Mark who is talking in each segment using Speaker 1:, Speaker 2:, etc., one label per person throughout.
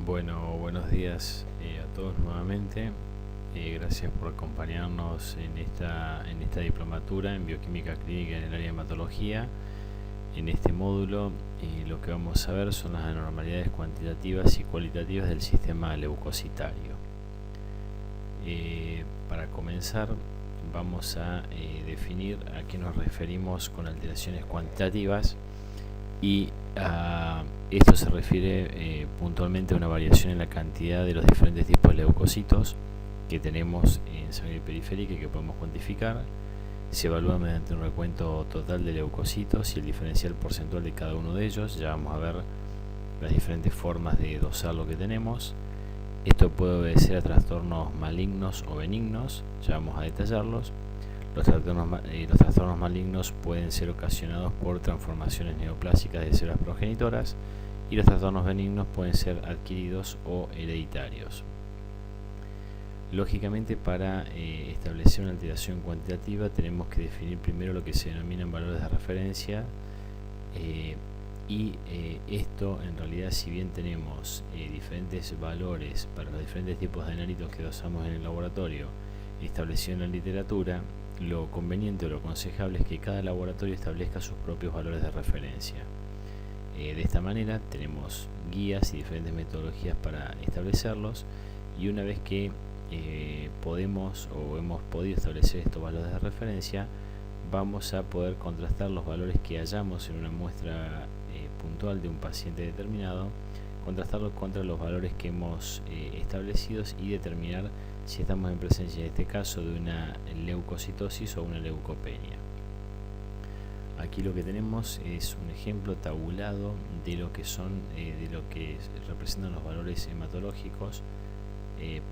Speaker 1: Bueno, buenos días a todos nuevamente. Gracias por acompañarnos en esta diplomatura en bioquímica clínica en el área de hematología. En este módulo lo que vamos a ver son las anormalidades cuantitativas y cualitativas del sistema leucocitario. Para comenzar vamos a definir a qué nos referimos con alteraciones cuantitativas y esto se refiere puntualmente a una variación en la cantidad de los diferentes tipos de leucocitos que tenemos en sangre periférica y que podemos cuantificar. Se evalúa mediante un recuento total de leucocitos y el diferencial porcentual de cada uno de ellos. Ya vamos a ver las diferentes formas de dosar lo que tenemos. Esto puede obedecer a trastornos malignos o benignos, ya vamos a detallarlos. Los trastornos malignos pueden ser ocasionados por transformaciones neoplásicas de células progenitoras y los trastornos benignos pueden ser adquiridos o hereditarios. Lógicamente, para establecer una alteración cuantitativa tenemos que definir primero lo que se denominan valores de referencia esto en realidad, si bien tenemos diferentes valores para los diferentes tipos de análitos que dosamos en el laboratorio establecido en la literatura, lo conveniente o lo aconsejable es que cada laboratorio establezca sus propios valores de referencia. De esta manera tenemos guías y diferentes metodologías para establecerlos, y una vez que podemos o hemos podido establecer estos valores de referencia, vamos a poder contrastar los valores que hallamos en una muestra puntual de un paciente determinado, contrastarlos contra los valores que hemos establecido y determinar si estamos en presencia, en este caso, de una leucocitosis o una leucopenia. Aquí lo que tenemos es un ejemplo tabulado de lo que son, de lo que representan los valores hematológicos,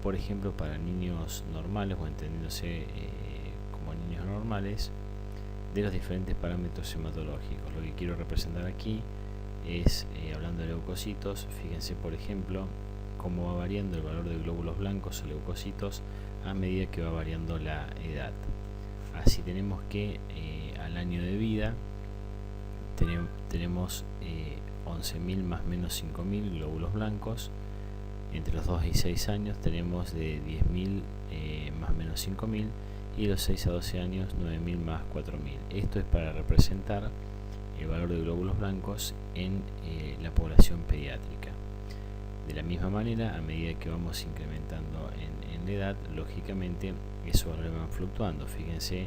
Speaker 1: por ejemplo, para niños normales o entendiéndose como niños normales, de los diferentes parámetros hematológicos. Lo que quiero representar aquí es, hablando de leucocitos, fíjense por ejemplo cómo va variando el valor de glóbulos blancos o leucocitos a medida que va variando la edad. Así tenemos que al año de vida tenemos 11.000 más menos 5.000 glóbulos blancos. Entre los 2 y 6 años tenemos de 10.000 más menos 5.000, y los 6 a 12 años 9.000 más 4.000. Esto es para representar el valor de glóbulos blancos en la población pediátrica. De la misma manera, a medida que vamos incrementando en la edad, lógicamente esos valores van fluctuando. Fíjense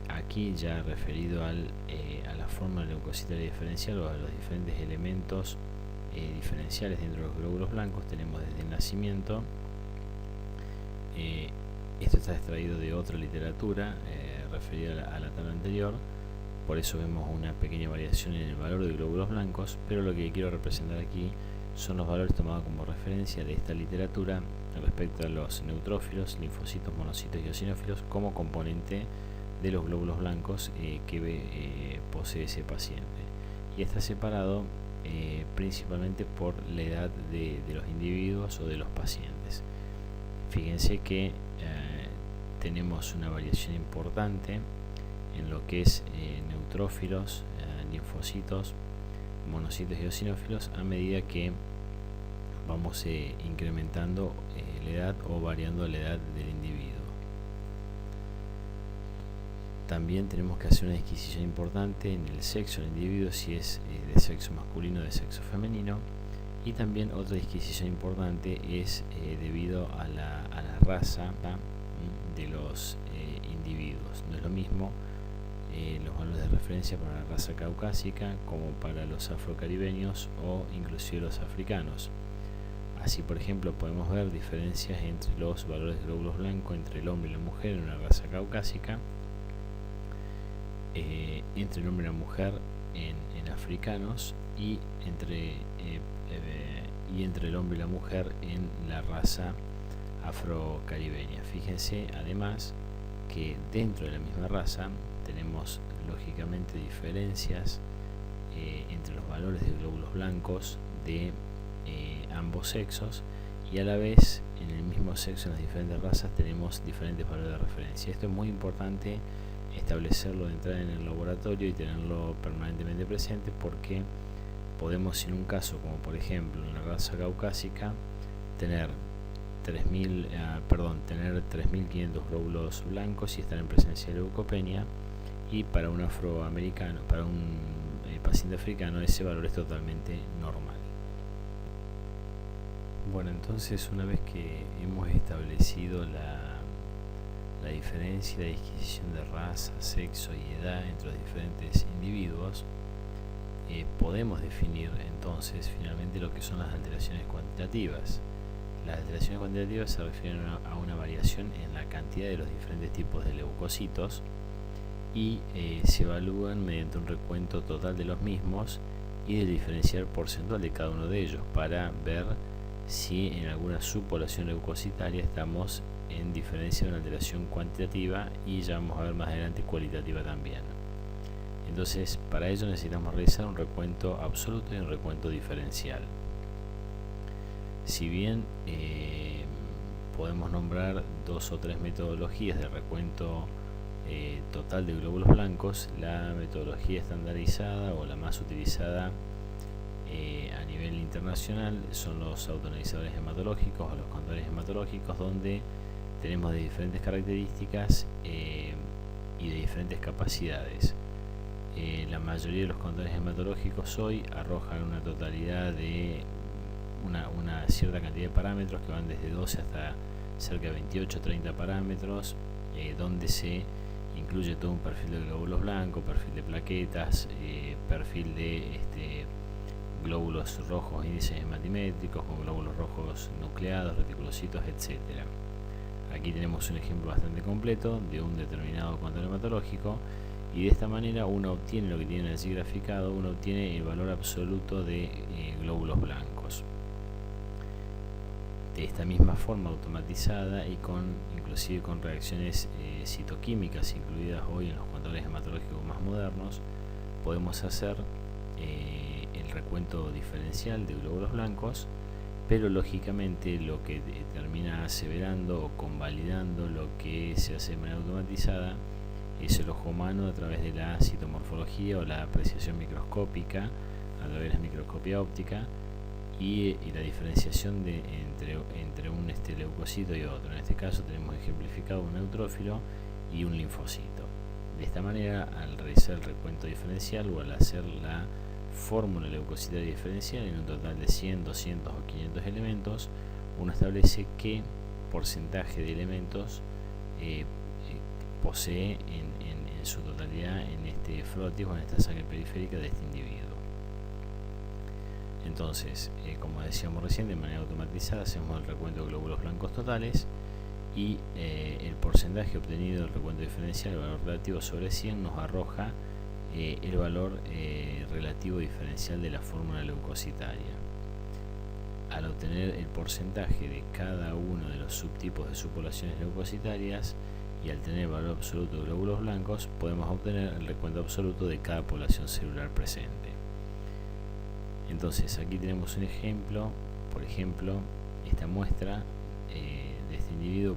Speaker 1: aquí ya referido a la forma leucocitaria diferencial o a los diferentes elementos diferenciales dentro de los glóbulos blancos. Tenemos desde el nacimiento, esto está extraído de otra literatura referida a la tabla anterior, por eso vemos una pequeña variación en el valor de glóbulos blancos, pero lo que quiero representar aquí son los valores tomados como referencia de esta literatura respecto a los neutrófilos, linfocitos, monocitos y eosinófilos como componente de los glóbulos blancos que posee ese paciente. Y está separado principalmente por la edad de los individuos o de los pacientes. Fíjense que tenemos una variación importante en lo que es neutrófilos, linfocitos, monocitos y eosinófilos a medida que vamos incrementando la edad o variando la edad del individuo. También tenemos que hacer una disquisición importante en el sexo del individuo, si es de sexo masculino o de sexo femenino, y también otra disquisición importante es debido a la raza de los individuos. No es lo mismo los valores de referencia para la raza caucásica como para los afrocaribeños o inclusive los africanos. Así, por ejemplo, podemos ver diferencias entre los valores de glóbulos blancos entre el hombre y la mujer en una raza caucásica, entre el hombre y la mujer en africanos, y entre el hombre y la mujer en la raza afrocaribeña. Fíjense además que dentro de la misma raza tenemos lógicamente diferencias entre los valores de glóbulos blancos de ambos sexos, y a la vez en el mismo sexo, en las diferentes razas, tenemos diferentes valores de referencia. Esto es muy importante establecerlo de entrada en el laboratorio y tenerlo permanentemente presente, porque podemos, en un caso como por ejemplo en la raza caucásica, tener 3.500 glóbulos blancos y estar en presencia de leucopenia, y para un afroamericano, para un paciente africano, ese valor es totalmente normal. Bueno, entonces una vez que hemos establecido la diferencia y la disquisición de raza, sexo y edad entre los diferentes individuos, podemos definir entonces finalmente lo que son las alteraciones cuantitativas. Las alteraciones cuantitativas se refieren a una variación en la cantidad de los diferentes tipos de leucocitos y se evalúan mediante un recuento total de los mismos y del diferencial porcentual de cada uno de ellos para ver si en alguna subpoblación leucocitaria estamos en diferencia de una alteración cuantitativa, y ya vamos a ver más adelante cualitativa también. Entonces, para ello necesitamos realizar un recuento absoluto y un recuento diferencial. Si bien podemos nombrar 2 o 3 metodologías de recuento total de glóbulos blancos, la metodología estandarizada o la más utilizada a nivel internacional son los autoanalizadores hematológicos o los contadores hematológicos, donde tenemos de diferentes características y de diferentes capacidades. La mayoría de los contadores hematológicos hoy arrojan una totalidad de una cierta cantidad de parámetros que van desde 12 hasta cerca de 28 o 30 parámetros, donde se incluye todo un perfil de glóbulos blancos, perfil de plaquetas, perfil de glóbulos rojos, índices hematimétricos con glóbulos rojos nucleados, reticulocitos, etcétera. Aquí tenemos un ejemplo bastante completo de un determinado contador hematológico, y de esta manera uno obtiene lo que tiene allí graficado, uno obtiene el valor absoluto de glóbulos blancos. De esta misma forma automatizada y inclusive con reacciones citoquímicas incluidas hoy en los contadores hematológicos más modernos, podemos hacer el recuento diferencial de glóbulos blancos, pero lógicamente lo que termina aseverando o convalidando lo que se hace de manera automatizada es el ojo humano a través de la citomorfología o la apreciación microscópica a través de la microscopía óptica, y la diferenciación entre un leucocito y otro. En este caso tenemos ejemplificado un neutrófilo y un linfocito. De esta manera, al realizar el recuento diferencial o al hacer la fórmula leucocitaria diferencial en un total de 100, 200 o 500 elementos, uno establece qué porcentaje de elementos posee en su totalidad en este frotis o en esta sangre periférica de este individuo. Entonces, como decíamos recién, de manera automatizada hacemos el recuento de glóbulos blancos totales, y el porcentaje obtenido del recuento diferencial, el valor relativo sobre 100, nos arroja el valor relativo diferencial de la fórmula leucocitaria. Al obtener el porcentaje de cada uno de los subtipos de subpoblaciones leucocitarias y al tener el valor absoluto de glóbulos blancos, podemos obtener el recuento absoluto de cada población celular presente. Entonces, aquí tenemos un ejemplo. Por ejemplo, esta muestra de este individuo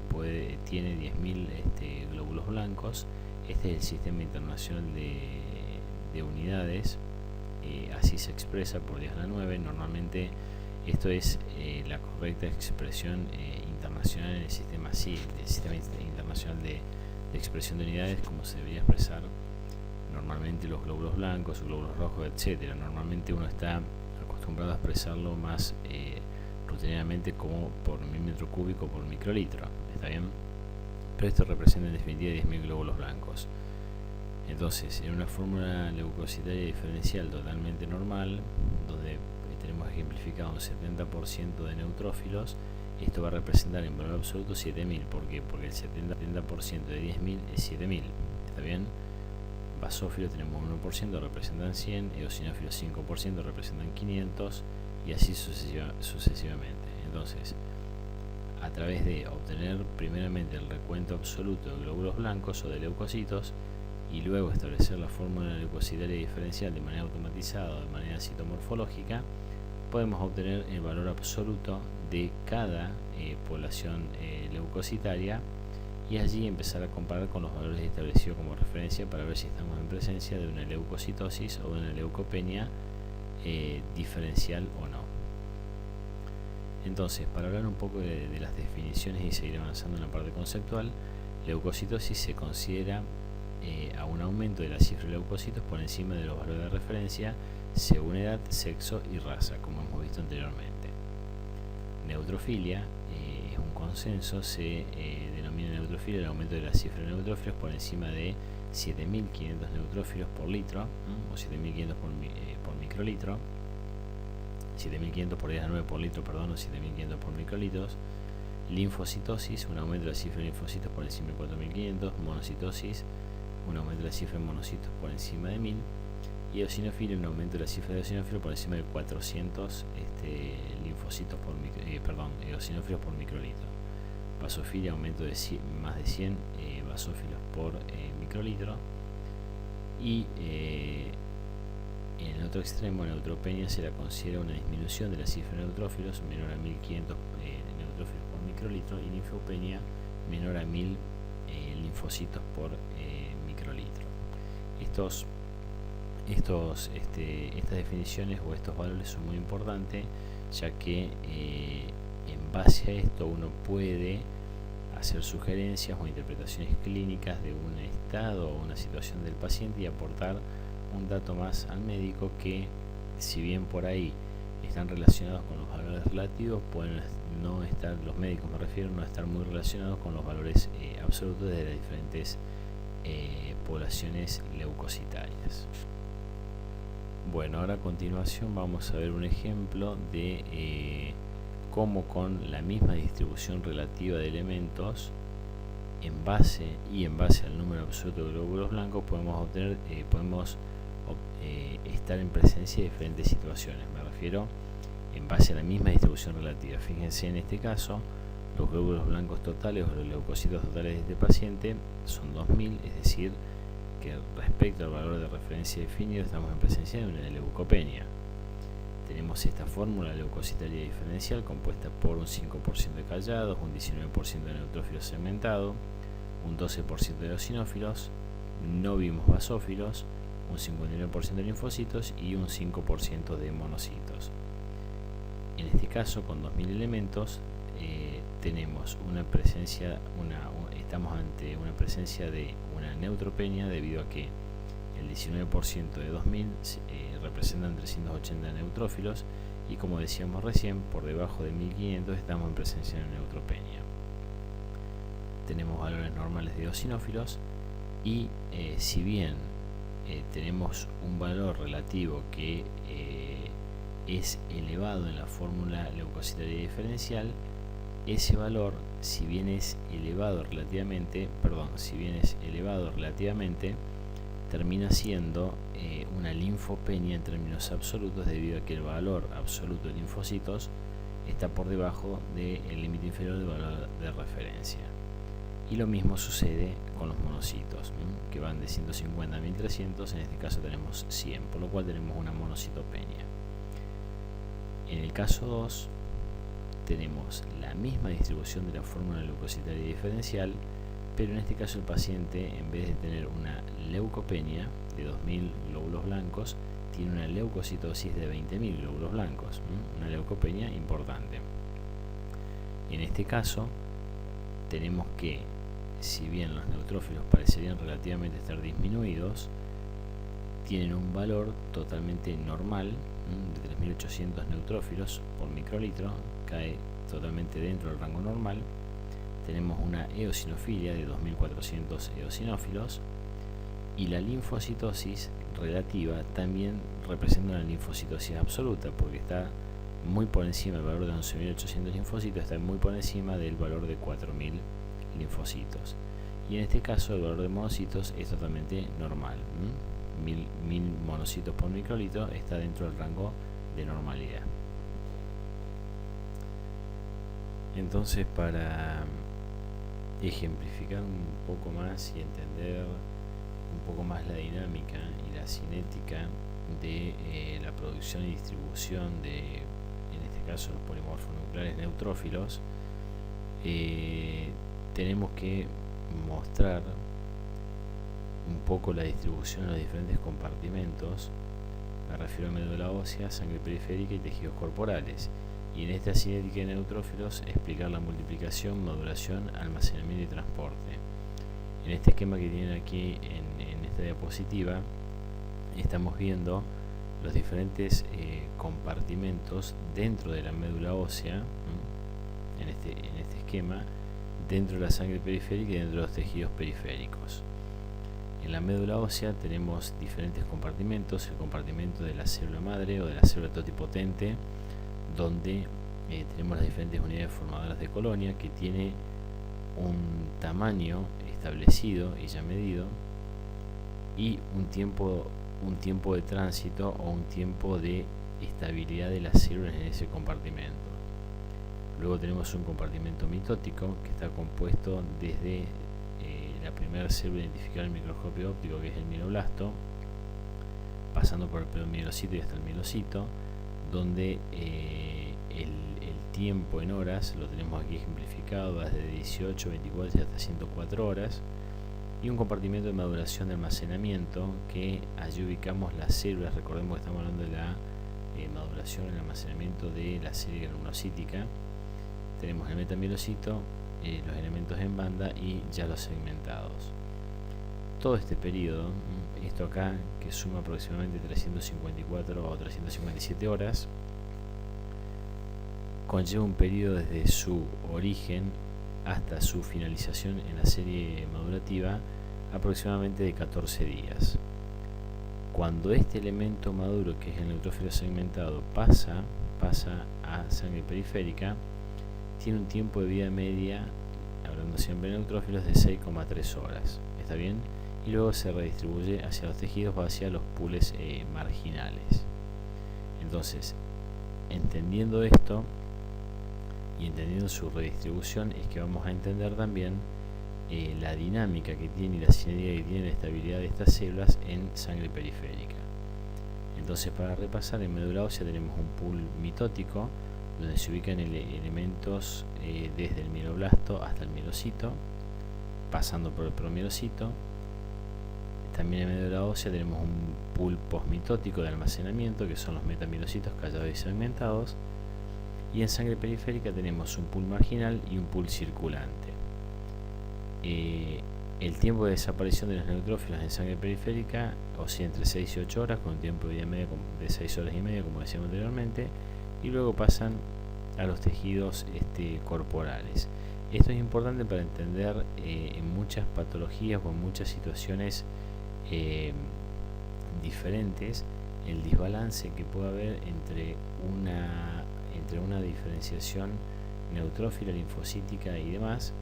Speaker 1: tiene 10.000 glóbulos blancos. Este es el sistema internacional de unidades, así se expresa por 10 a la 9. Normalmente esto es la correcta expresión internacional en el sistema internacional de expresión de unidades, como se debería expresar normalmente los glóbulos blancos, glóbulos rojos, etcétera. Normalmente uno está acostumbrado a expresarlo más rutinariamente como por milímetro cúbico por microlitro, ¿está bien? Pero esto representa en definitiva 10.000 glóbulos blancos. Entonces, en una fórmula leucocitaria diferencial totalmente normal, donde tenemos ejemplificado un 70% de neutrófilos, esto va a representar en valor absoluto 7.000. ¿Por qué? Porque el 70% de 10.000 es 7.000, ¿está bien? Basófilos tenemos 1%, representan 100, eosinófilos 5%, representan 500, y así sucesivamente. Entonces, a través de obtener primeramente el recuento absoluto de glóbulos blancos o de leucocitos, y luego establecer la fórmula leucocitaria diferencial de manera automatizada o de manera citomorfológica, podemos obtener el valor absoluto de cada población leucocitaria, y allí empezar a comparar con los valores establecidos como referencia para ver si estamos en presencia de una leucocitosis o de una leucopenia diferencial o no. Entonces, para hablar un poco de las definiciones y seguir avanzando en la parte conceptual, leucocitosis se considera a un aumento de la cifra de leucocitos por encima de los valores de referencia según edad, sexo y raza, como hemos visto anteriormente. Neutrofilia es un consenso, se denomina neutrofilia el aumento de la cifra de neutrófilos por encima de 7.500 neutrófilos por litro, o 7.500 por microlitro, 7.500 por 10 a la 9 por litro, perdón, o 7.500 por microlitros. Linfocitosis, un aumento de la cifra de linfocitos por encima de 4.500. Monocitosis, un aumento de la cifra de monocitos por encima de 1.000. Y eosinofilia, un aumento de la cifra de eosinófilos por encima de 400 linfocitos por eosinófilos por microlitro. Basofilia, aumento de más de 100 basófilos por microlitro. Y en el otro extremo, neutropenia, se la considera una disminución de la cifra de neutrófilos menor a 1.500 neutrófilos por microlitro, y linfopenia menor a 1.000 linfocitos por microlitro. Estas definiciones o estos valores son muy importantes, ya que en base a esto uno puede hacer sugerencias o interpretaciones clínicas de un estado o una situación del paciente y aportar un dato más al médico que, si bien por ahí están relacionados con los valores relativos, pueden no estar, los médicos me refiero, no estar muy relacionados con los valores absolutos de las diferentes poblaciones leucocitarias. Bueno, ahora a continuación vamos a ver un ejemplo de cómo con la misma distribución relativa de elementos en base al número absoluto de glóbulos blancos podemos estar en presencia de diferentes situaciones. Me refiero en base a la misma distribución relativa. Fíjense, en este caso los glóbulos blancos totales o los leucocitos totales de este paciente son 2000, es decir que respecto al valor de referencia definido estamos en presencia de una leucopenia. Tenemos esta fórmula leucocitaria diferencial compuesta por un 5% de callados, un 19% de neutrófilos segmentados, un 12% de eosinófilos, no vimos basófilos, un 59% de linfocitos y un 5% de monocitos. En este caso, con 2000 elementos, tenemos una presencia, estamos ante una presencia de una neutropenia, debido a que el 19% de 2000 representan 380 neutrófilos, y como decíamos recién, por debajo de 1500 estamos en presencia de neutropenia. Tenemos valores normales de eosinófilos, y si bien tenemos un valor relativo que es elevado en la fórmula leucocitaria diferencial, ese valor, si bien es elevado relativamente, termina siendo una linfopenia en términos absolutos, debido a que el valor absoluto de linfocitos está por debajo del límite inferior del valor de referencia. Y lo mismo sucede con los monocitos, que van de 150 a 1300, en este caso tenemos 100, por lo cual tenemos una monocitopenia. En el caso 2 tenemos la misma distribución de la fórmula leucocitaria diferencial, pero en este caso el paciente, en vez de tener una leucopenia de 2000 glóbulos blancos, tiene una leucocitosis de 20.000 glóbulos blancos, una leucopenia importante. En este caso tenemos que, si bien los neutrófilos parecerían relativamente estar disminuidos, tienen un valor totalmente normal de 3800 neutrófilos por microlitro, cae totalmente dentro del rango normal. Tenemos una eosinofilia de 2400 eosinófilos, y la linfocitosis relativa también representa una linfocitosis absoluta, porque está muy por encima del valor de 11.800 linfocitos, está muy por encima del valor de 4.000 linfocitos. Y en este caso el valor de monocitos es totalmente normal. 1000 monocitos por microlitro está dentro del rango de normalidad. Entonces, para ejemplificar un poco más y entender un poco más la dinámica y la cinética de la producción y distribución de, en este caso, los polimorfonucleares neutrófilos, tenemos que mostrar un poco la distribución en los diferentes compartimentos. Me refiero a médula ósea, sangre periférica y tejidos corporales. Y en esta cinética de neutrófilos explicar la multiplicación, maduración, almacenamiento y transporte. En este esquema que tienen aquí en esta diapositiva estamos viendo los diferentes compartimentos dentro de la médula ósea, en este esquema, dentro de la sangre periférica y dentro de los tejidos periféricos. En la médula ósea tenemos diferentes compartimentos: el compartimento de la célula madre o de la célula totipotente, donde tenemos las diferentes unidades formadoras de colonia, que tiene un tamaño establecido y ya medido, y un tiempo de tránsito o un tiempo de estabilidad de las células en ese compartimento. Luego tenemos un compartimento mitótico que está compuesto desde la primera célula identificada en el microscopio óptico, que es el mieloblasto, pasando por el preomielocito y hasta el mielocito, donde el tiempo en horas lo tenemos aquí ejemplificado desde 18, 24 y hasta 104 horas, y un compartimento de maduración de almacenamiento, que allí ubicamos las células. Recordemos que estamos hablando de la maduración y el almacenamiento de la célula granulocítica. Tenemos el metamielocito, los elementos en banda y ya los segmentados. Todo este periodo, esto acá que suma aproximadamente 354 o 357 horas, conlleva un periodo desde su origen hasta su finalización en la serie madurativa aproximadamente de 14 días. Cuando este elemento maduro, que es el neutrófilo segmentado, pasa a sangre periférica, tiene un tiempo de vida media, hablando siempre de neutrófilos, de 6,3 horas. ¿Está bien? Y luego se redistribuye hacia los tejidos o hacia los pools marginales. Entonces, entendiendo esto y entendiendo su redistribución, es que vamos a entender también la dinámica que tiene y la cinética que tiene la estabilidad de estas células en sangre periférica. Entonces, para repasar, en médula ósea tenemos un pool mitótico, donde se ubican elementos desde el mieloblasto hasta el mielocito, pasando por el promielocito. También en médula ósea tenemos un pool postmitótico de almacenamiento, que son los metamielocitos callados y segmentados. Y en sangre periférica tenemos un pool marginal y un pool circulante. El tiempo de desaparición de los neutrófilos en sangre periférica oscila entre 6 y 8 horas, con un tiempo de vida media de 6 horas y media, como decíamos anteriormente, y luego pasan a los tejidos corporales. Esto es importante para entender en muchas patologías o en muchas situaciones diferentes el desbalance que puede haber entre una diferenciación neutrófila, linfocítica y demás,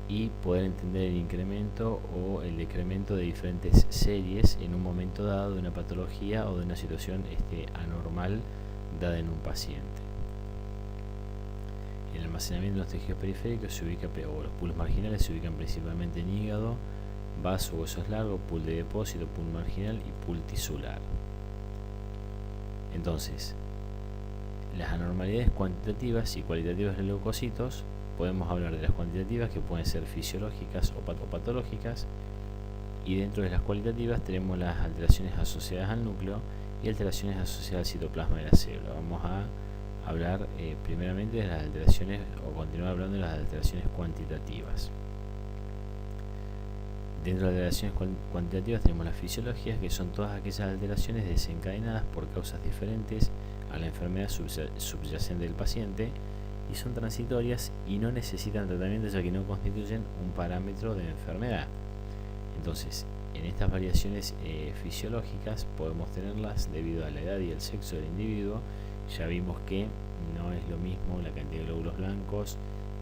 Speaker 1: y poder entender el incremento o el decremento de diferentes series en un momento dado de una patología o de una situación anormal dada en un paciente. El almacenamiento de los tejidos periféricos se ubica, o los pools marginales se ubican principalmente en hígado, vaso, huesos largos, pool de depósito, pool marginal y pool tisular. Entonces, las anormalidades cuantitativas y cualitativas de los leucocitos, podemos hablar de las cuantitativas, que pueden ser fisiológicas o patológicas, y dentro de las cualitativas tenemos las alteraciones asociadas al núcleo y alteraciones asociadas al citoplasma de la célula. Vamos a hablar primeramente de las alteraciones, o continuar hablando de las alteraciones cuantitativas. Dentro de las alteraciones cuantitativas tenemos las fisiológicas, que son todas aquellas alteraciones desencadenadas por causas diferentes a la enfermedad subyacente del paciente, y son transitorias y no necesitan tratamiento, ya que no constituyen un parámetro de enfermedad. Entonces, en estas variaciones fisiológicas podemos tenerlas debido a la edad y el sexo del individuo. Ya vimos que no es lo mismo la cantidad de glóbulos blancos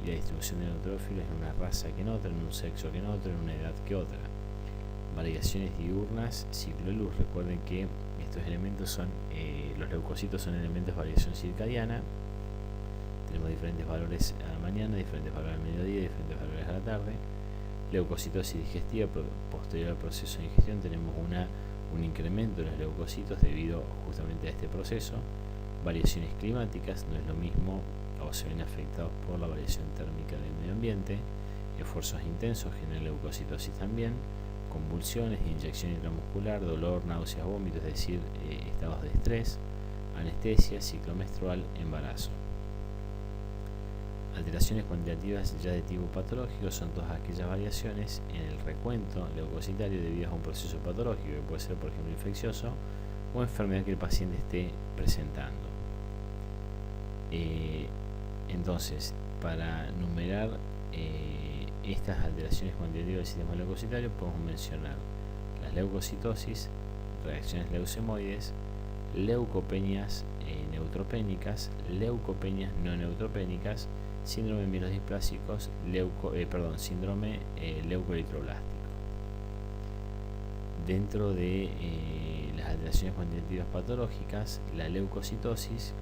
Speaker 1: y la distribución de neutrófilos en una raza que en otra, en un sexo que en otro, en una edad que otra. Variaciones diurnas, ciclo de luz. Recuerden que estos elementos son, los leucocitos son elementos de variación circadiana. Tenemos diferentes valores a la mañana, diferentes valores al mediodía, diferentes valores a la tarde. Leucocitosis digestiva, posterior al proceso de digestión tenemos un incremento de los leucocitos debido justamente a este proceso. Variaciones climáticas, no es lo mismo, o se ven afectados por la variación térmica del medio ambiente. Esfuerzos intensos generan leucocitosis también. convulsiones, inyección intramuscular, dolor, náuseas, vómitos, es decir, estados de estrés, anestesia, ciclo menstrual, embarazo. Alteraciones cuantitativas ya de tipo patológico son todas aquellas variaciones en el recuento leucocitario debidas a un proceso patológico que puede ser, por ejemplo, infeccioso o enfermedad que el paciente esté presentando. Entonces, para numerar estas alteraciones cuantitativas del sistema leucocitario podemos mencionar las leucocitosis, reacciones leucemoides, leucopenias neutropénicas, leucopenias no neutropénicas, síndrome mielodisplásicos, síndrome leucoeritroblástico. Dentro de las alteraciones cuantitativas patológicas, la leucocitosis,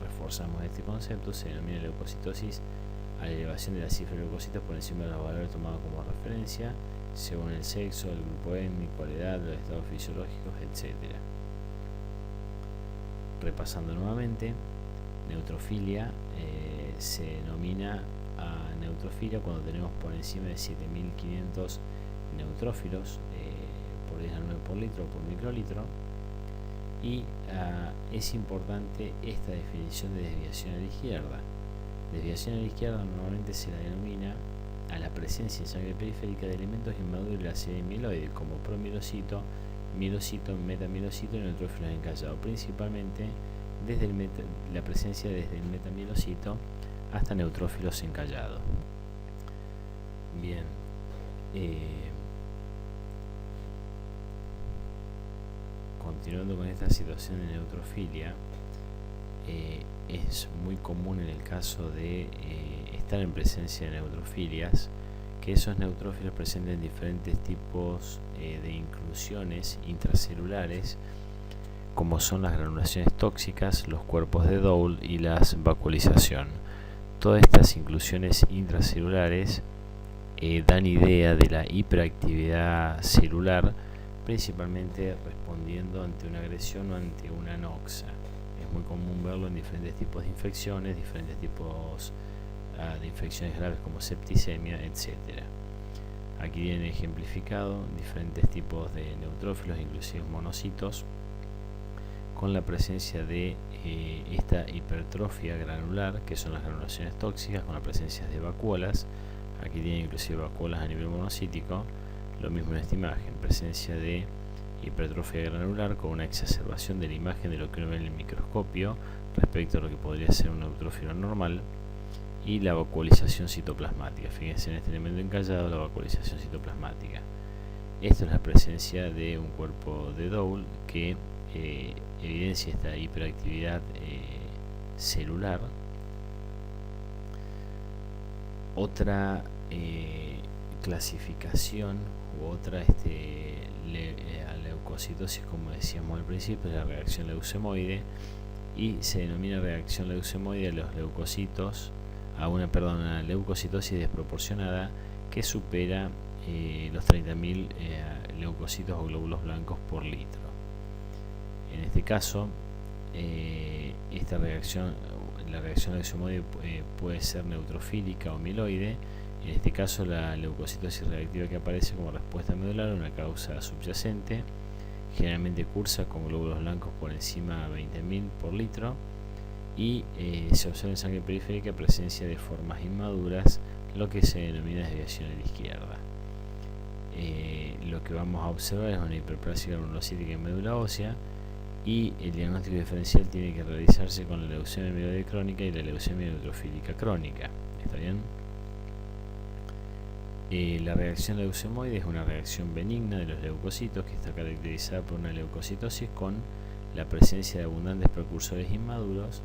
Speaker 1: reforzamos este concepto, se denomina leucocitosis a la elevación de la cifra de leucocitos por encima de los valores tomados como referencia, según el sexo, el grupo étnico, la edad, los estados fisiológicos, etc. Repasando nuevamente, neutrofilia se denomina a neutrofilia cuando tenemos por encima de 7500 neutrófilos por 10 a 9 por litro o por microlitro, y es importante esta definición de desviación a la izquierda. Desviación a la izquierda normalmente se la denomina a la presencia en sangre periférica de elementos inmaduros de la serie mieloide, como promielocito, mielocito, metamielocito y neutrófilos encallados, principalmente desde la presencia desde el metamielocito hasta neutrófilos encallados. Bien, continuando con esta situación de neutrofilia, es muy común en el caso de estar en presencia de neutrofilias que esos neutrófilos presenten diferentes tipos de inclusiones intracelulares, como son las granulaciones tóxicas, los cuerpos de Dole y la vacuolización. Todas estas inclusiones intracelulares dan idea de la hiperactividad celular, principalmente respondiendo ante una agresión o ante una anoxa. Es muy común verlo en diferentes tipos de infecciones, diferentes tipos de infecciones graves como septicemia, etc. Aquí viene ejemplificado diferentes tipos de neutrófilos, inclusive monocitos, con la presencia de esta hipertrofia granular, que son las granulaciones tóxicas, con la presencia de vacuolas. Aquí tiene inclusive vacuolas a nivel monocítico. Lo mismo en esta imagen, presencia de hipertrofia granular con una exacerbación de la imagen de lo que uno ve en el microscopio respecto a lo que podría ser un neutrófilo normal, y la vacuolización citoplasmática. Fíjense en este elemento encallado, la vacuolización citoplasmática. Esto es la presencia de un cuerpo de Dole que evidencia esta hiperactividad celular. Otra clasificación u otra leucocitosis, como decíamos al principio, es la reacción leucemoide, y se denomina reacción leucemoide a los leucocitos a una leucocitosis desproporcionada que supera los 30.000 leucocitos o glóbulos blancos por litro. En este caso, esta reacción, la reacción leucemoide puede ser neutrofílica o mieloide. En este caso, la leucocitosis reactiva que aparece como respuesta medular a una causa subyacente generalmente cursa con glóbulos blancos por encima de 20.000 por litro, y se observa en sangre periférica presencia de formas inmaduras, lo que se denomina desviación a la izquierda. Lo que vamos a observar es una hiperplasia granulocítica en médula ósea, y el diagnóstico diferencial tiene que realizarse con la leucemia mieloide crónica y la leucemia neutrofílica crónica. ¿Está bien? La reacción leucemoide es una reacción benigna de los leucocitos que está caracterizada por una leucocitosis con la presencia de abundantes precursores inmaduros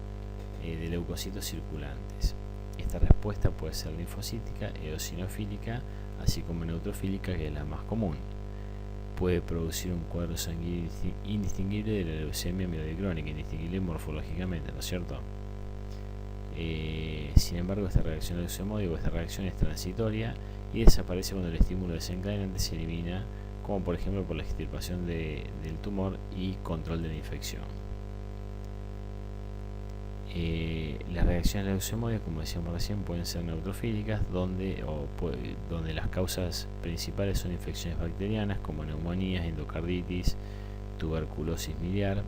Speaker 1: de leucocitos circulantes. Esta respuesta puede ser linfocítica, eosinofílica, así como neutrofílica, que es la más común. Puede producir un cuadro sanguíneo indistinguible de la leucemia mieloide crónica, indistinguible morfológicamente, ¿no es cierto? Sin embargo, esta reacción leucemoide o esta reacción es transitoria y desaparece cuando el estímulo desencadenante se elimina, como por ejemplo por la extirpación del tumor y control de la infección. Las reacciones leucemoides, como decíamos recién, pueden ser neutrofílicas, donde las causas principales son infecciones bacterianas como neumonías, endocarditis, tuberculosis miliar,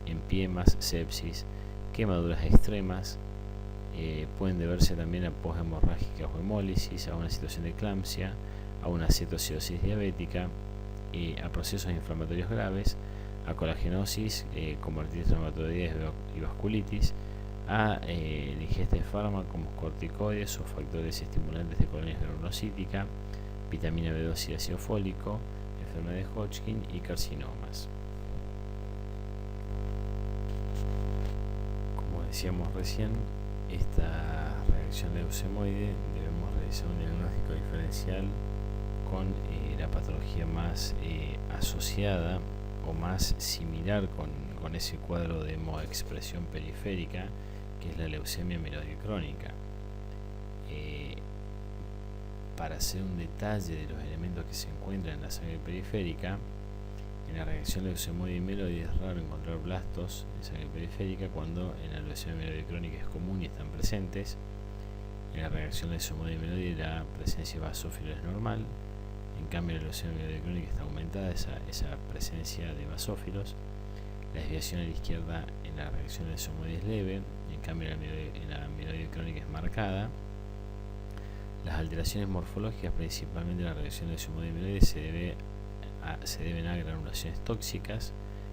Speaker 1: empiemas, sepsis, quemaduras extremas. Pueden deberse también a poshemorrágicas o hemólisis, a una situación de eclampsia, a una cetocidosis diabética, a procesos inflamatorios graves, a colagenosis como artritis reumatoidea y vasculitis, a la ingesta de fármacos como corticoides o factores estimulantes de colonias granulocítica, vitamina B2 y ácido fólico, enfermedad de Hodgkin y carcinomas. Como decíamos recién, esta reacción leucemoide debemos realizar un diagnóstico diferencial con la patología más asociada o más similar con ese cuadro de hemoexpresión periférica, que es la leucemia mieloide crónica. Para hacer un detalle de los elementos que se encuentran en la sangre periférica, en la reacción leucemoide mieloide es raro encontrar blastos en sangre periférica, cuando en la leucemia mieloide crónica es común y están presentes. En la reacción leucemoide mieloide la presencia de basófilos es normal. En cambio, en la leucemia mieloide crónica está aumentada esa presencia de basófilos. La desviación a la izquierda en la reacción leucemoide es leve, en cambio en la mieloide crónica es marcada. Las alteraciones morfológicas, principalmente en la reacción leucemoide mieloide, se deben a granulaciones tóxicas,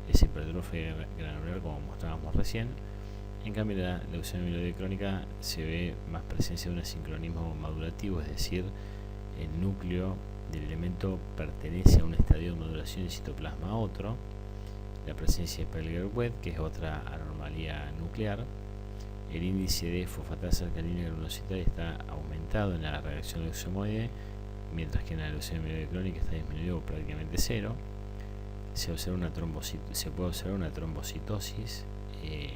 Speaker 1: esa hipertrofia granular como mostrábamos recién. En cambio, en la leucemia mieloide crónica se ve más presencia de un asincronismo madurativo, es decir, el núcleo del elemento pertenece a un estadio de maduración del citoplasma a otro. La presencia de Pelger-Wedd, que es otra anormalía nuclear. El índice de fosfatasa alcalina granulocitaria está aumentado en la reacción leucemoide, mientras que en la leucemia mieloide crónica está disminuido prácticamente cero. Se puede observar una trombocitosis en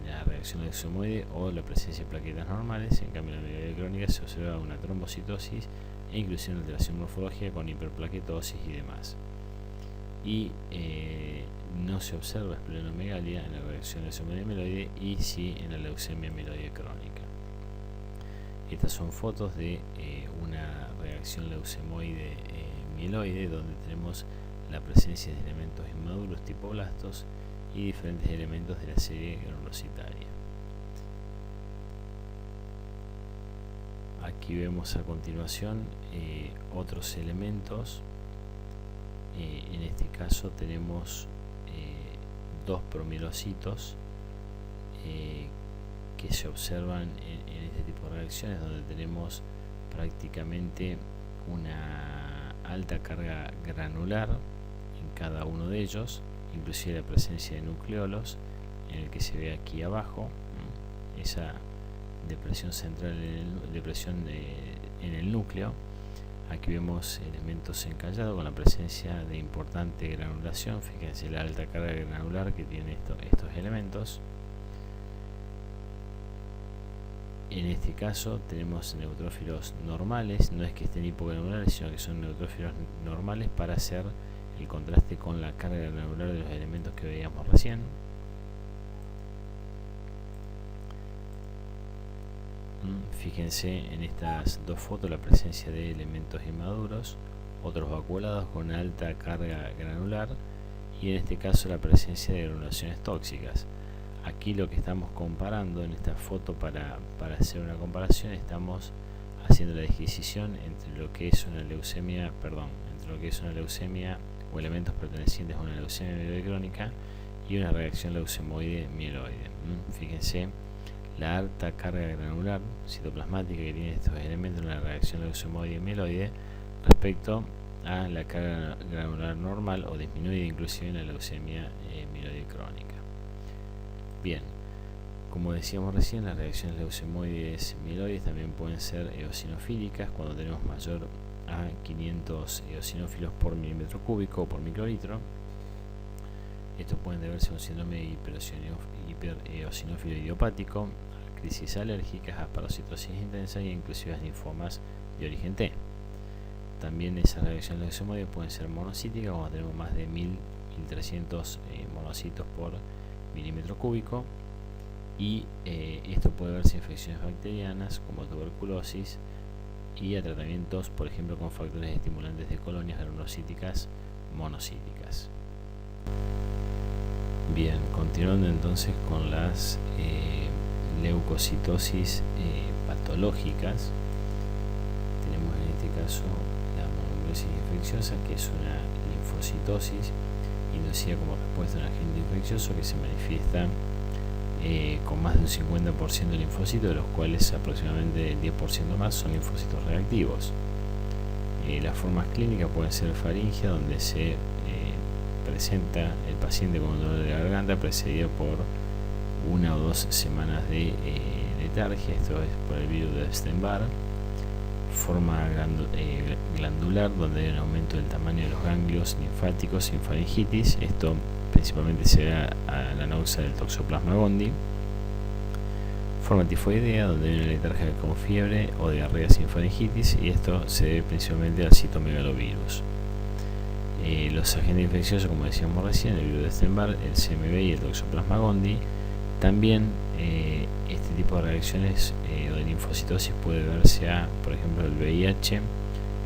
Speaker 1: la reacción leucemoide o la presencia de plaquetas normales. En cambio, en la mieloide crónica se observa una trombocitosis e inclusive una alteración morfológica con hiperplaquetosis y demás. Y no se observa esplenomegalia en la reacción leucemoide mieloide, y sí en la leucemia mieloide crónica. Estas son fotos de una reacción leucemoide mieloide, donde tenemos la presencia de elementos inmaduros tipo blastos y diferentes elementos de la serie granulocitaria. Aquí vemos a continuación otros elementos. En este caso tenemos dos promielocitos que se observan en este tipo de reacciones, donde tenemos prácticamente una alta carga granular en cada uno de ellos, inclusive la presencia de nucleolos, en el que se ve aquí abajo esa depresión central, en el núcleo. Aquí vemos elementos encallados con la presencia de importante granulación. Fíjense la alta carga granular que tienen estos elementos. En este caso tenemos neutrófilos normales, no es que estén hipogranulares, sino que son neutrófilos normales para hacer el contraste con la carga granular de los elementos que veíamos recién. Fíjense en estas dos fotos la presencia de elementos inmaduros, otros vacuolados con alta carga granular, y en este caso la presencia de granulaciones tóxicas. Aquí lo que estamos comparando en esta foto, para hacer una comparación, estamos haciendo la disquisición entre lo que es una leucemia, o elementos pertenecientes a una leucemia mieloide crónica y una reacción leucemoide mieloide. Fíjense la alta carga granular citoplasmática que tienen estos elementos en la reacción leucemoide mieloide respecto a la carga granular normal o disminuida inclusive en la leucemia mieloide crónica. Bien, como decíamos recién, las reacciones leucemoides mieloides también pueden ser eosinofílicas cuando tenemos mayor a 500 eosinófilos por milímetro cúbico o por microlitro. Estos pueden deberse a un síndrome de hipereosinófilo idiopático, a crisis alérgicas, a parasitosis intensa e inclusive a linfomas de origen T. También esas reacciones leucemoides pueden ser monocíticas cuando tenemos más de 1300 monocitos por milímetro cúbico, y esto puede verse en infecciones bacterianas como tuberculosis y a tratamientos, por ejemplo, con factores estimulantes de colonias granulocíticas monocíticas. Bien, continuando entonces con las leucocitosis patológicas, tenemos en este caso la mononucleosis infecciosa, que es una linfocitosis inducida como respuesta a un agente infeccioso que se manifiesta con más de un 50% de linfocitos, de los cuales aproximadamente el 10% más son linfocitos reactivos. Las formas clínicas pueden ser faringea, donde se presenta el paciente con un dolor de garganta precedido por 1 o 2 semanas de letargia, esto es por el virus de Epstein-Barr. Forma glandular, donde hay un aumento del tamaño de los ganglios linfáticos sin faringitis, esto principalmente se da a la causa del Toxoplasma gondii. Forma tifoidea, donde hay una letargia con fiebre o diarrea sin faringitis, y esto se debe principalmente al citomegalovirus. Los agentes infecciosos, como decíamos recién, el virus de Epstein-Barr, el CMV y el Toxoplasma gondii. También este tipo de reacciones o de linfocitosis puede verse a, por ejemplo, el VIH,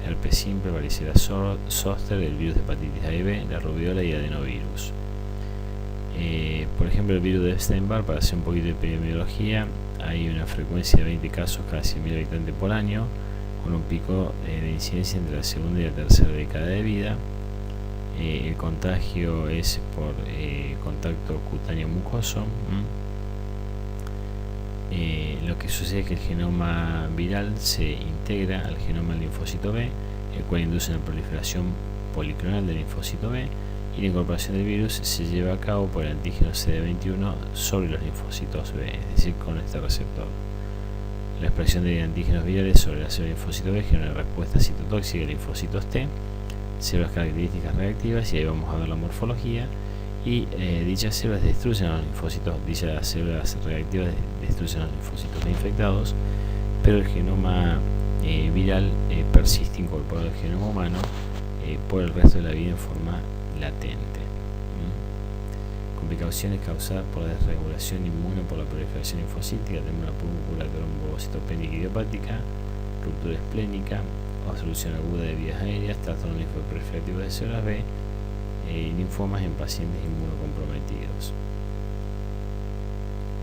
Speaker 1: herpes simple, varicela zoster, el virus de hepatitis A y B, la rubiola y adenovirus. Por ejemplo, el virus de Epstein-Barr, para hacer un poquito de epidemiología, hay una frecuencia de 20 casos cada 100.000 habitantes por año, con un pico de incidencia entre la segunda y la tercera década de vida. El contagio es por contacto cutáneo mucoso. Lo que sucede es que el genoma viral se integra al genoma del linfocito B, el cual induce una proliferación policlonal del linfocito B, y la incorporación del virus se lleva a cabo por el antígeno CD21 sobre los linfocitos B, es decir, con este receptor. La expresión de antígenos virales sobre la célula linfocito B genera una respuesta citotóxica de linfocitos T, células características reactivas, y ahí vamos a ver la morfología. Y dichas células destruyen a los linfocitos, dichas células reactivas destruyen a los linfocitos B infectados, pero el genoma viral persiste incorporado al genoma humano por el resto de la vida en forma latente. Complicaciones causadas por la desregulación inmune por la proliferación linfocítica: tenemos la púrpura trombocitopénica idiopática, ruptura esplénica, obstrucción aguda de vías aéreas, trastorno linfoproliferativo de células B, linfomas en pacientes inmunocomprometidos.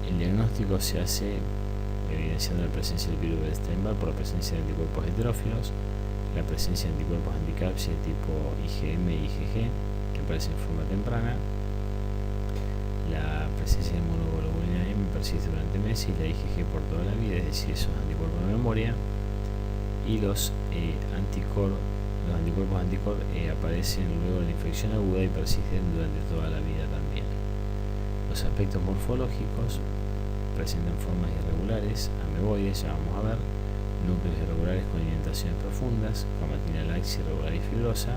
Speaker 1: El diagnóstico se hace evidenciando la presencia del virus de Epstein-Barr por la presencia de anticuerpos heterófilos, la presencia de anticuerpos anticapsia tipo IgM y IgG que aparecen en forma temprana, la presencia de monoglobulina M persiste durante meses y la IgG por toda la vida, es decir, esos anticuerpos de memoria, y los anticuerpos aparecen luego de la infección aguda y persisten durante toda la vida también. Los aspectos morfológicos presentan formas irregulares, ameboides, ya vamos a ver, núcleos irregulares con indentaciones profundas, cromatina laxa irregular y fibrosa,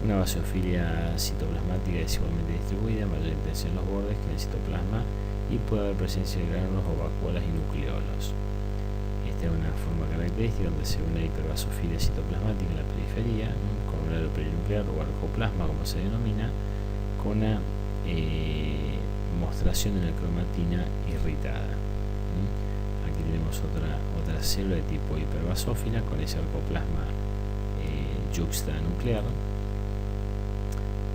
Speaker 1: una basofilia citoplasmática desigualmente distribuida, mayor intensidad en los bordes que en el citoplasma, y puede haber presencia de gránulos o vacuolas y nucleolos. Esta es una forma característica donde se ve una hiperbasofilia citoplasmática en la periferia, con un halo perinuclear o arcoplasma, como se denomina, con una mostración de una cromatina irritada. Aquí tenemos otra célula de tipo hiperbasófila con ese arcoplasma yuxtanuclear,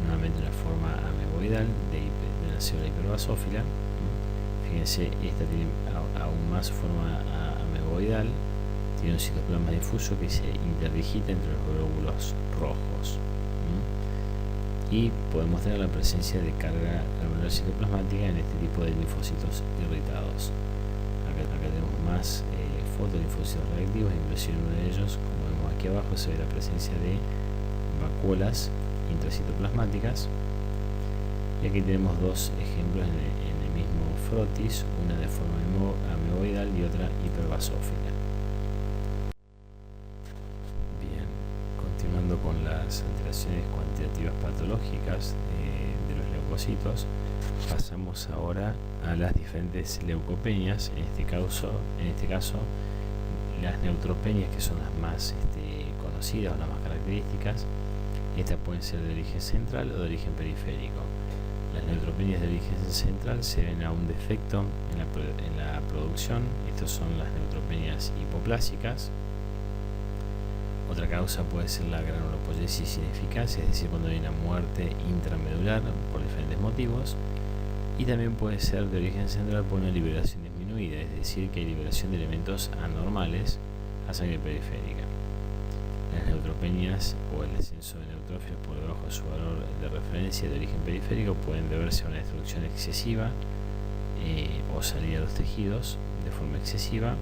Speaker 1: nuevamente una forma ameboidal de una célula hiperbasófila. Fíjense, esta tiene aún más forma ameboidal, tiene un citoplasma difuso que se interdigita entre los glóbulos rojos. Y podemos tener la presencia de carga granular citoplasmática en este tipo de linfocitos irritados. Acá tenemos más fotos de linfocitos reactivos, inclusive en uno de ellos, como vemos aquí abajo, se ve la presencia de vacuolas intracitoplasmáticas. Y aquí tenemos dos ejemplos en el mismo frotis, una de forma ameboidal y otra hiperbasófila. Bien, continuando con las alteraciones cuantitativas patológicas de los leucocitos, pasamos ahora a las diferentes leucopenias. En este caso las neutropenias, que son las más conocidas o las más características. Estas pueden ser de origen central o de origen periférico. Las neutropenias de origen central se deben a un defecto en la producción. Estas son las neutropenias hipoplásicas. Otra causa puede ser la granulopoyesis ineficaz, es decir, cuando hay una muerte intramedular por diferentes motivos. Y también puede ser de origen central por una liberación disminuida, es decir, que hay liberación de elementos anormales a sangre periférica. Las neutropenias o el descenso de neutrófilos por debajo de su valor de referencia de origen periférico pueden deberse a una destrucción excesiva o salida de los tejidos de forma excesiva,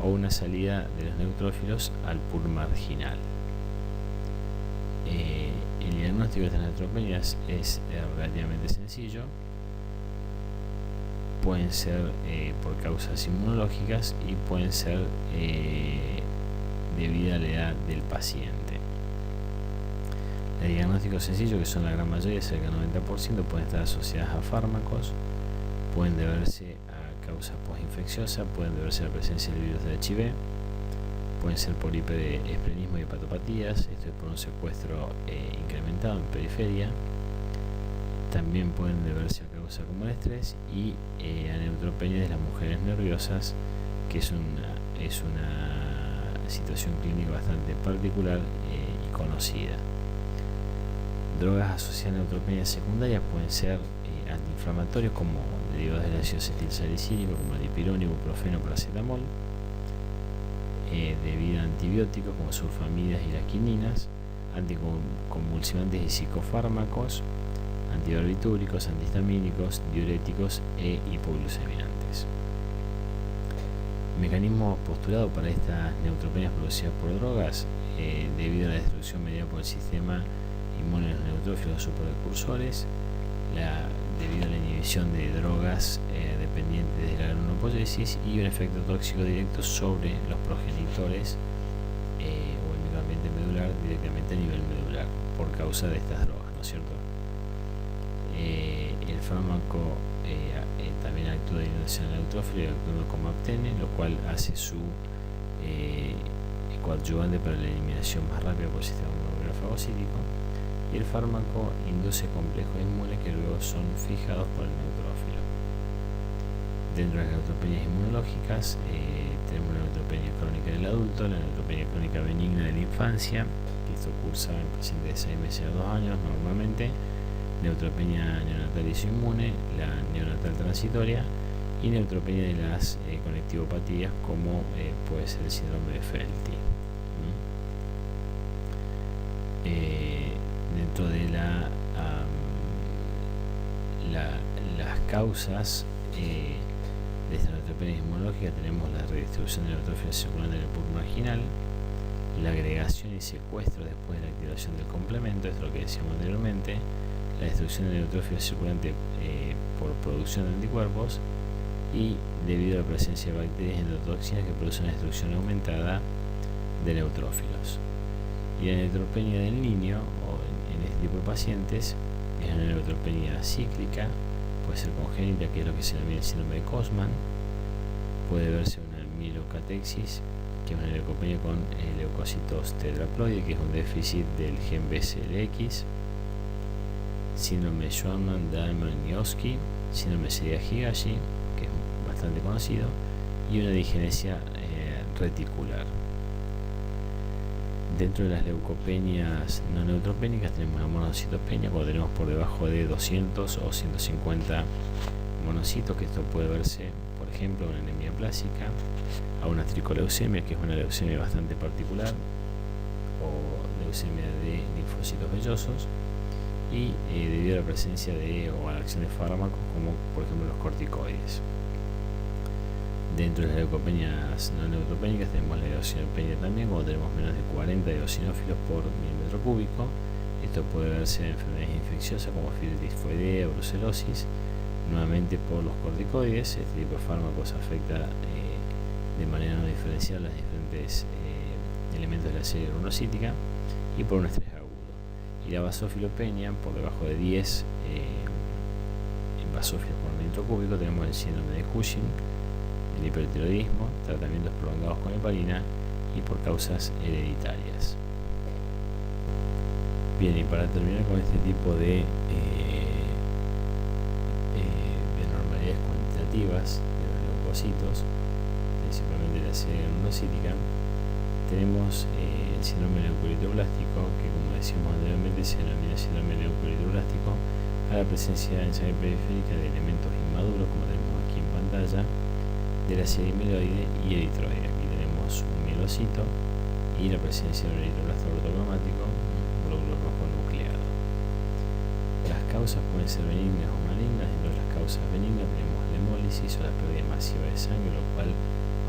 Speaker 1: o una salida de los neutrófilos al pool marginal. El diagnóstico de estas neutropenias es relativamente sencillo. Pueden ser por causas inmunológicas y pueden ser debido a la edad del paciente. El diagnóstico sencillo, que son la gran mayoría, cerca del 90%, pueden estar asociadas a fármacos, pueden deberse a causas postinfecciosas, pueden deberse a la presencia del virus de HIV, pueden ser por hiperesplenismo y hepatopatías, esto es por un secuestro incrementado en periferia. También pueden deberse a causas como el estrés y a neutropenia de las mujeres nerviosas, que es una situación clínica bastante particular y conocida. Drogas asociadas a neutropenias secundarias pueden ser antiinflamatorios como derivados del ácido acetilsalicílico como el dipirona, ibuprofeno, paracetamol, debido a antibióticos como sulfamidas y las quininas, anticonvulsivantes y psicofármacos, antibarbitúricos, antihistamínicos, diuréticos e hipoglucemiantes. Mecanismo postulado para estas neutropenias producidas por drogas, debido a la destrucción mediada por el sistema inmune de los neutrófilos superprecursores, debido a la inhibición de drogas dependientes de la granulopoyesis y un efecto tóxico directo sobre los progenitores o el microambiente medular directamente a nivel medular por causa de estas drogas, ¿no es cierto? El fármaco también actúa de inhibición del neutrófilo actuando como aptene, lo cual hace su coadyuvante para la eliminación más rápida por el sistema inmunofagocítico, y el fármaco induce complejos inmunes que luego son fijados por el neutrófilo. Dentro de las neutropenias inmunológicas tenemos la neutropenia crónica del adulto, la neutropenia crónica benigna de la infancia, que esto cursa en pacientes de 6 meses a 2 años normalmente, neutropenia neonatal isoinmune, la neonatal transitoria, y neutropenia de las conectivopatías como puede ser el síndrome de Felty. Dentro de las causas de esta neutropenia inmunológica tenemos la redistribución de neutrófilos circulantes en el pool marginal, la agregación y secuestro después de la activación del complemento, esto es lo que decíamos anteriormente, la destrucción de neutrófilos circulantes por producción de anticuerpos, y debido a la presencia de bacterias endotóxinas que producen una destrucción aumentada de neutrófilos. Y la neutropenia del niño, o en este tipo de pacientes, es una neutropenia cíclica, puede ser congénita, que es lo que se denomina el síndrome de Cosman, puede verse una mielocatexis, que es una leucopenia con leucocitos tetraploide, que es un déficit del gen BCLX, síndrome de Schwann-Diamond-Nioski, síndrome de Sedia-Higashi, que es bastante conocido, y una digenesia reticular. Dentro de las leucopenias no neutropénicas tenemos la monocitopenia, cuando tenemos por debajo de 200 o 150 monocitos, que esto puede verse, por ejemplo, en anemia plástica, a una tricoleucemia, que es una leucemia bastante particular, o leucemia de linfocitos vellosos, y debido a la presencia o a la acción de fármacos como por ejemplo los corticoides. Dentro de las leucopenias no neutropénicas tenemos la eosinopenia también, cuando tenemos menos de 40 eosinófilos por milímetro cúbico. Esto puede verse en enfermedades infecciosas como fiebre tifoidea, brucelosis, nuevamente por los corticoides. Este tipo de fármacos afecta de manera no diferencial los diferentes elementos de la serie runocítica, y por un estrés agudo. Y la basofilopenia, por debajo de 10 en basófilos por milímetro cúbico, tenemos el síndrome de Cushing, el hipertiroidismo, tratamientos prolongados con heparina y por causas hereditarias. Bien, y para terminar con este tipo de cualitativas de los leucocitos, principalmente la serie granulocítica, tenemos el síndrome leucoeritroblástico, que como decíamos anteriormente se denomina síndrome leucoeritroblástico a la presencia en sangre periférica de elementos inmaduros, como tenemos aquí en pantalla, de la serie mieloide y eritroide. Aquí tenemos un mielocito y la presencia de un eritroblasto protocromático, glóbulo rojo nucleado. Las causas pueden ser benignas o malignas. Dentro de las causas benignas tenemos la hemólisis o la pérdida masiva de sangre, lo cual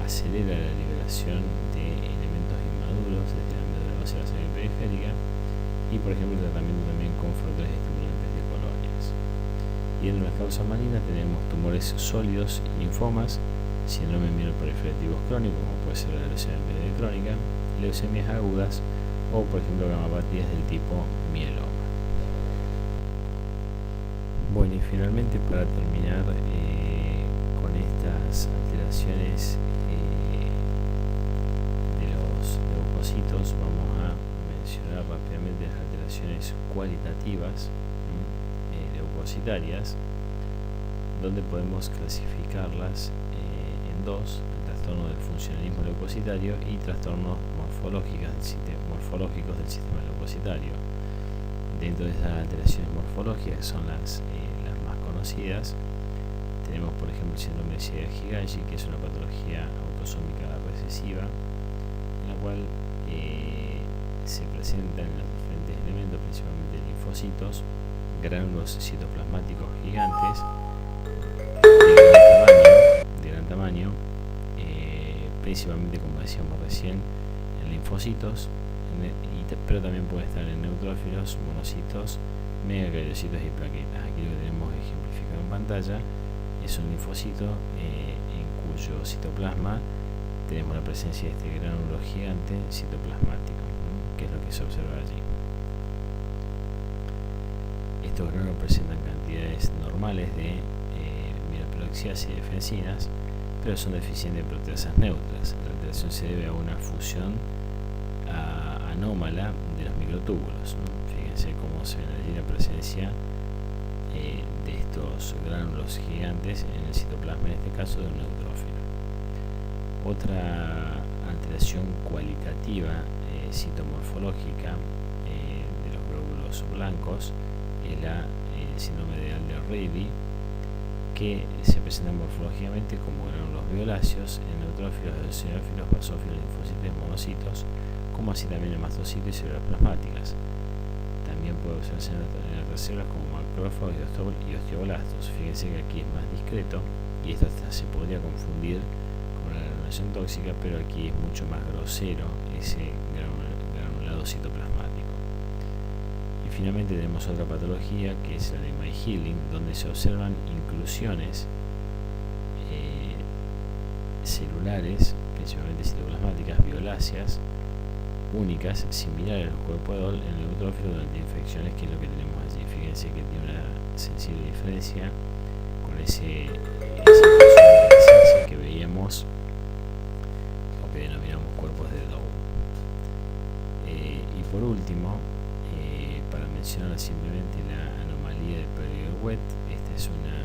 Speaker 1: acelera la liberación de elementos inmaduros desde la médula ósea a la sangre periférica, y por ejemplo el tratamiento también con factores estimulantes de colonias. Y dentro de las causas malignas tenemos tumores sólidos y linfomas, síndrome mieloproliferativos crónicos, como puede ser la leucemia mieloide crónica, leucemias agudas o por ejemplo gamapatías del tipo mieloma. Bueno, y finalmente, para terminar con estas alteraciones de los leucocitos, vamos a mencionar rápidamente las alteraciones cualitativas leucocitarias, donde podemos clasificarlas en dos: el trastorno del funcionalismo leucocitario y trastornos morfológicos del sistema leucocitario. Dentro de esas alteraciones morfológicas, que son las más conocidas, tenemos por ejemplo el síndrome de Chiari-Higashi, que es una patología autosómica recesiva, en la cual se presentan los diferentes elementos, principalmente linfocitos, gránulos citoplasmáticos gigantes de gran tamaño, principalmente, como decíamos recién, en linfocitos, pero también puede estar en neutrófilos, monocitos, megacariocitos y plaquetas. Aquí lo que tenemos ejemplificado en pantalla es un linfocito en cuyo citoplasma tenemos la presencia de este gránulo gigante citoplasmático, que es lo que se observa allí. Estos gránulos presentan cantidades normales de miroperoxidas y defensinas, pero son deficientes de proteasas neutras. La alteración se debe a una fusión anómala de los microtúbulos. Fíjense cómo se ve allí la presencia de estos gránulos gigantes en el citoplasma, en este caso de un neutrófilo. Otra alteración cualitativa citomorfológica de los glóbulos blancos es el síndrome de Alder-Rayleigh, que se presenta morfológicamente como gránulos violáceos en neutrófilos, eosinófilos, basófilos, linfocitos y monocitos, como así también en mastocitos y células plasmáticas. También puede observarse en otras células como macrófagos y osteoblastos. Fíjense que aquí es más discreto y esto hasta se podría confundir con la granulación tóxica, pero aquí es mucho más grosero ese granulado citoplasmático. Y finalmente tenemos otra patología, que es la de May-Healing, donde se observan inclusiones celulares, principalmente citoplasmáticas, violáceas, únicas, similares a los cuerpos de Dole en el neutrófilo durante infecciones, que es lo que tenemos allí. Fíjense que tiene una sensible diferencia con esa presencia que veíamos, o que denominamos cuerpos de Dole. Y por último, para mencionar simplemente la anomalía de Prader-Willi, esta es una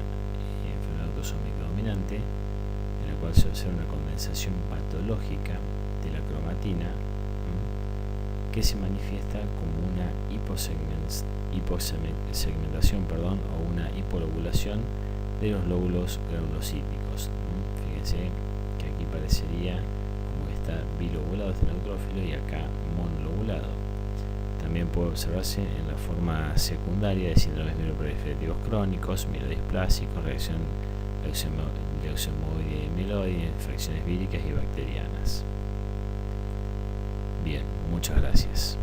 Speaker 1: enfermedad autosómica dominante en la cual se observa una condensación patológica de la cromatina, que se manifiesta como una hiposegmentación o una hipolobulación de los lóbulos granulocíticos. Fíjense que aquí parecería como que está bilobulado este neutrófilo y acá monolobulado. También puede observarse en la forma secundaria de síndromes mieloproliferativos crónicos, mielodisplásicos, reacción leucemoide mieloide, infecciones víricas y bacterianas. Bien, muchas gracias.